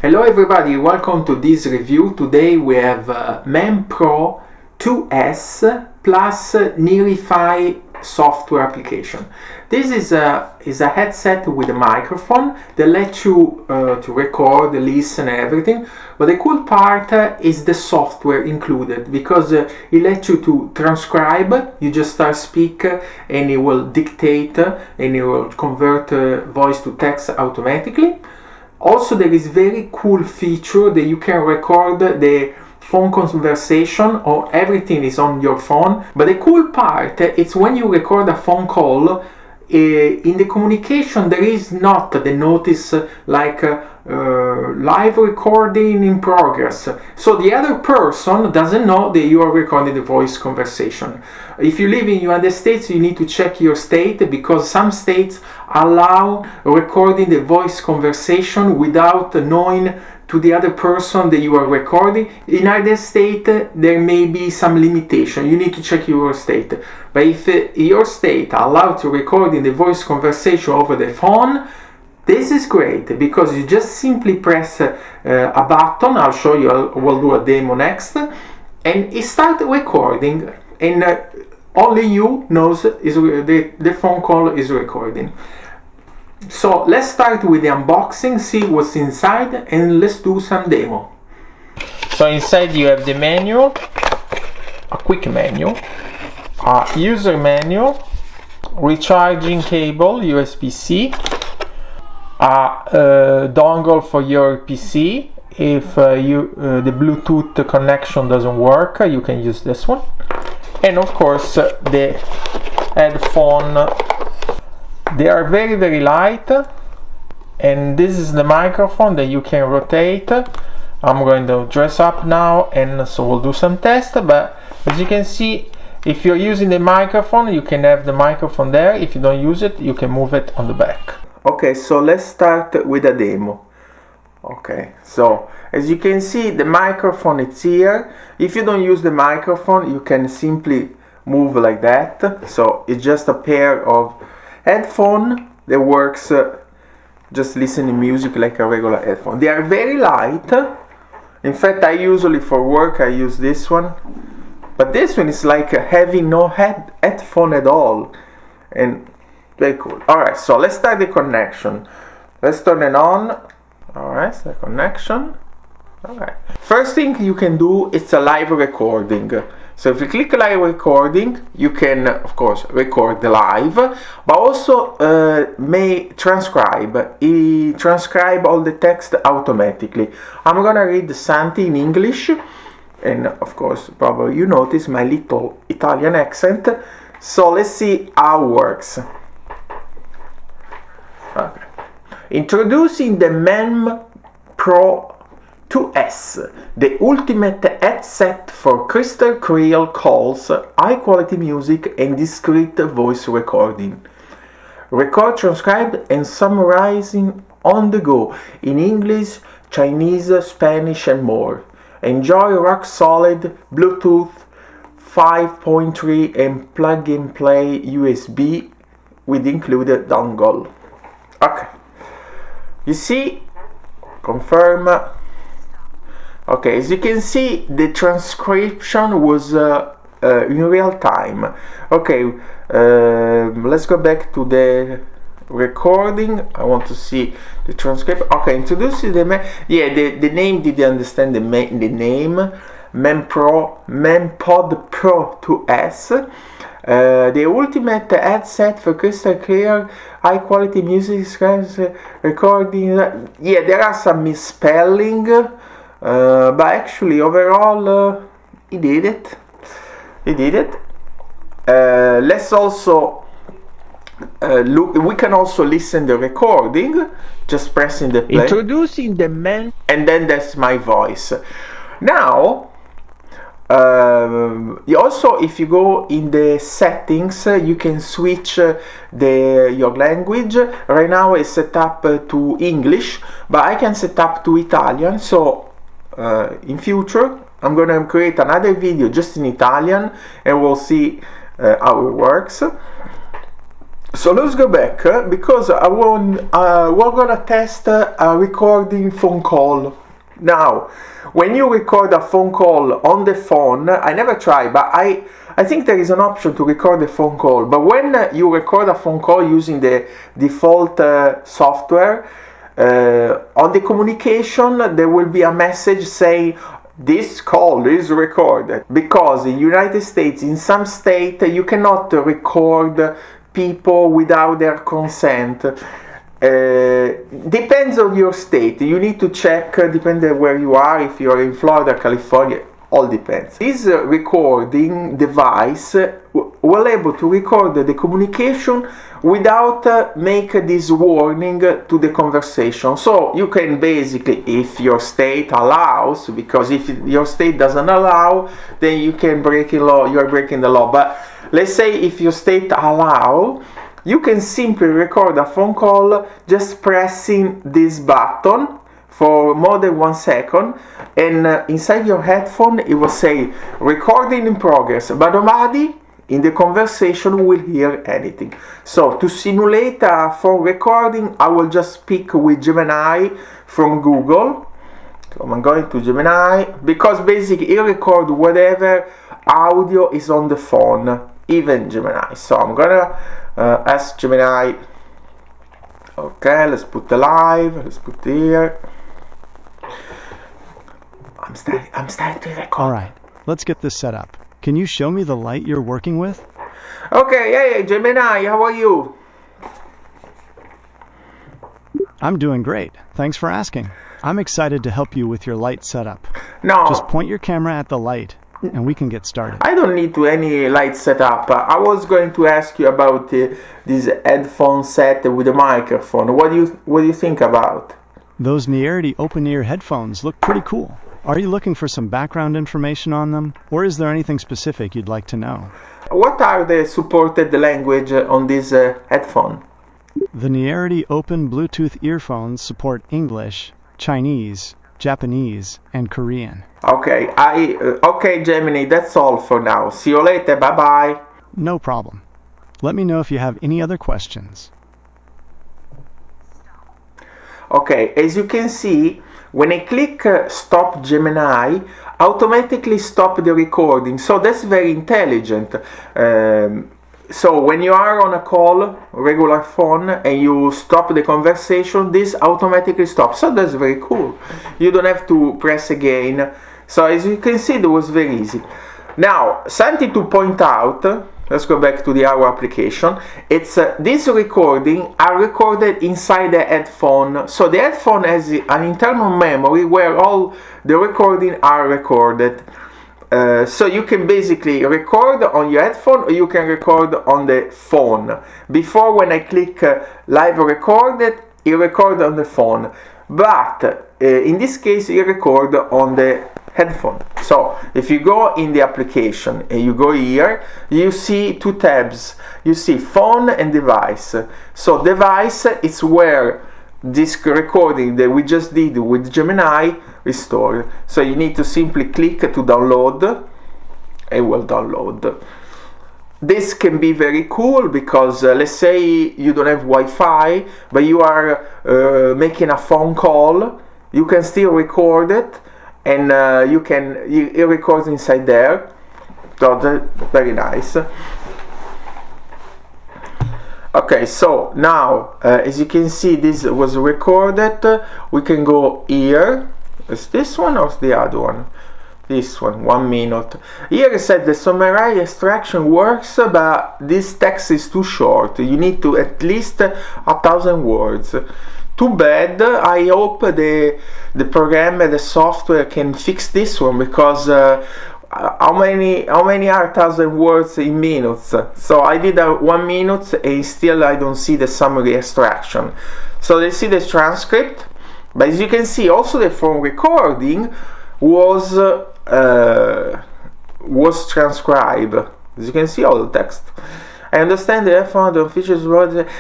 Hello everybody, welcome to this review. Today we have MemPod 2S plus Nearity software application. This is a headset with a microphone that lets you to record, listen and everything. But the cool part is the software included, because it lets you to transcribe. You just start speak and it will dictate and it will convert voice to text automatically. Also, there is very cool feature that you can record the phone conversation, or everything is on your phone. But the cool part is when you record a phone call, in the communication there is not the notice like live recording in progress, so the other person doesn't know that you are recording the voice conversation. If you live in the United States, you need to check your state, because some states allow recording the voice conversation without knowing to the other person that you are recording. In other state there may be some limitation. You need to check your state. But if your state allowed to recording the voice conversation over the phone, this is great, because you just simply press a button. I'll show you, we'll do a demo next, and it starts recording, and only you knows is the phone call is recording. So let's start with the unboxing, see what's inside, and let's do some demo. So inside you have the manual, a quick manual, a user manual, recharging cable USB-C, a dongle for your PC. If the Bluetooth connection doesn't work, you can use this one, and of course the headphone. They are very, very light, and this is the microphone that you can rotate. I'm going to dress up now, and so we'll do some tests. But as you can see, if you're using the microphone, you can have the microphone there. If you don't use it, you can move it on the back. Okay, so let's start with a demo. Okay, so as you can see, the microphone is here. If you don't use the microphone, you can simply move like that. So it's just a pair of headphone that works just listening music like a regular headphone. They are very light. In fact, I usually for work I use this one, but this one is like having no headphone at all, and very cool. Alright, so let's start the connection. Let's turn it on. Alright, so the connection. Alright, first thing you can do is a live recording. So if you click live recording, you can of course record the live, but also may transcribe. It transcribe all the text automatically. I'm gonna read something in English, and of course probably you notice my little Italian accent. So let's see how it works. Okay. Introducing the MemPod 2S, the ultimate headset for crystal clear calls, high quality music and discreet voice recording. Record, transcribe and summarizing on the go in English, Chinese, Spanish and more. Enjoy rock solid Bluetooth 5.3 and plug and play USB with included dongle. Okay, you see, confirm. Okay, as you can see, the transcription was in real time. Okay, let's go back to the recording. I want to see the transcript. Okay, introducing the the name, did you understand the name? MemPod Pro 2S. The ultimate headset for crystal clear, high quality music recording. Yeah, there are some misspelling. But actually overall he did it. Let's also look. We can also listen the recording, just pressing the play. Introducing the and then that's my voice. Now also, if you go in the settings, you can switch your language. Right now it's set up to English, but I can set up to Italian. So in future I'm gonna create another video just in Italian, and we'll see how it works. So let's go back because we're gonna test a recording phone call. Now, when you record a phone call on the phone, I never tried, but I think there is an option to record a phone call. But when you record a phone call using the default software, on the communication there will be a message saying this call is recorded, because in the United States, in some state, you cannot record people without their consent. Depends on your state. You need to check, depending where you are, if you are in Florida, California, all depends. This recording device will able to record the communication without make this warning to the conversation. So you can basically, if your state allows, because if your state doesn't allow, then you can break the law. You are breaking the law. But let's say if your state allow, you can simply record a phone call just pressing this button for more than 1 second, and inside your headphone it will say recording in progress, but nobody in the conversation will hear anything. So to simulate a phone recording, I will just speak with Gemini from Google. So I'm going to Gemini, because basically it records whatever audio is on the phone, even Gemini. So I'm gonna ask Gemini. Okay, let's put the live. Let's put here. I'm starting to record. All right, let's get this set up. Can you show me the light you're working with? Okay, hey Gemini, how are you? I'm doing great. Thanks for asking. I'm excited to help you with your light setup. No. Just point your camera at the light and we can get started. I don't need any light setup. I was going to ask you about this headphone set with a microphone. What do you think about? Those Nearity open-ear headphones look pretty cool. Are you looking for some background information on them, or is there anything specific you'd like to know? What are the supported language on this headphone? The Nearity open Bluetooth earphones support English, Chinese, Japanese, and Korean. Okay, okay Gemini, that's all for now. See you later, bye-bye. No problem. Let me know if you have any other questions. Okay, as you can see, when I click stop Gemini, automatically stop the recording. So that's very intelligent. So when you are on a call, regular phone, and you stop the conversation, this automatically stops. So that's very cool. You don't have to press again. So as you can see, it was very easy. Now, something to point out. Let's go back to our application. It's this recording are recorded inside the headphone. So the headphone has an internal memory where all the recording are recorded. So you can basically record on your headphone, or you can record on the phone. Before, when I click live recorded, it record on the phone. But in this case, it record on the headphone. So if you go in the application and you go here, you see two tabs. You see phone and device. So device is where this recording that we just did with Gemini is stored. So you need to simply click to download, and will download. This can be very cool because let's say you don't have Wi-Fi, but you are making a phone call. You can still record it, and it records inside there. So that's very nice. Okay, so now as you can see, this was recorded. We can go here. Is this one or is the other one? This one, 1 minute. Here it said the summary extraction works, but this text is too short. You need to at least 1,000 words. Too bad. I hope the program, the software can fix this one, because how many are 1,000 words in minutes? So I did 1 minute and still I don't see the summary extraction. So let's see the transcript. But as you can see, also the phone recording was transcribed. As you can see, all the text. I understand the headphone, the features.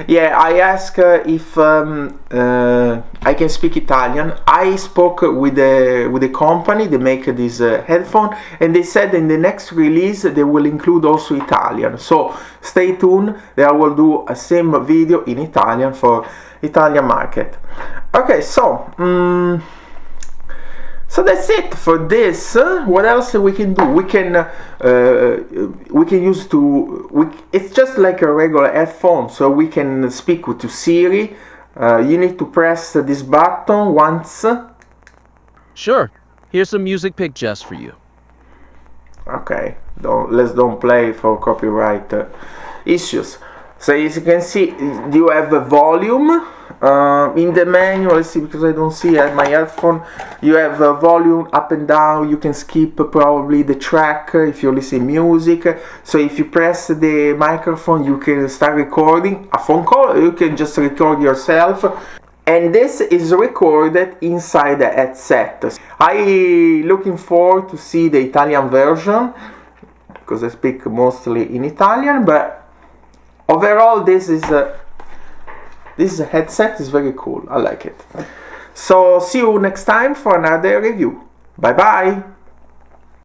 Yeah, I asked if I can speak Italian. I spoke with the company that make this headphone, and they said in the next release they will include also Italian. So stay tuned. They will do a same video in Italian for Italian market. Okay, so. So that's it for this. What else we can do? We can use it's just like a regular headphone, so we can speak to Siri. You need to press this button once. Sure. Here's some music pick just for you. Okay. Let's don't play for copyright issues. So as you can see, you have a volume in the menu. Let's see, because I don't see my headphone. You have a volume up and down. You can skip probably the track if you listen music. So if you press the microphone, you can start recording a phone call, or you can just record yourself. And this is recorded inside the headset. I looking forward to see the Italian version, because I speak mostly in Italian, but overall, this headset is very cool. I like it. So see you next time for another review. Bye bye.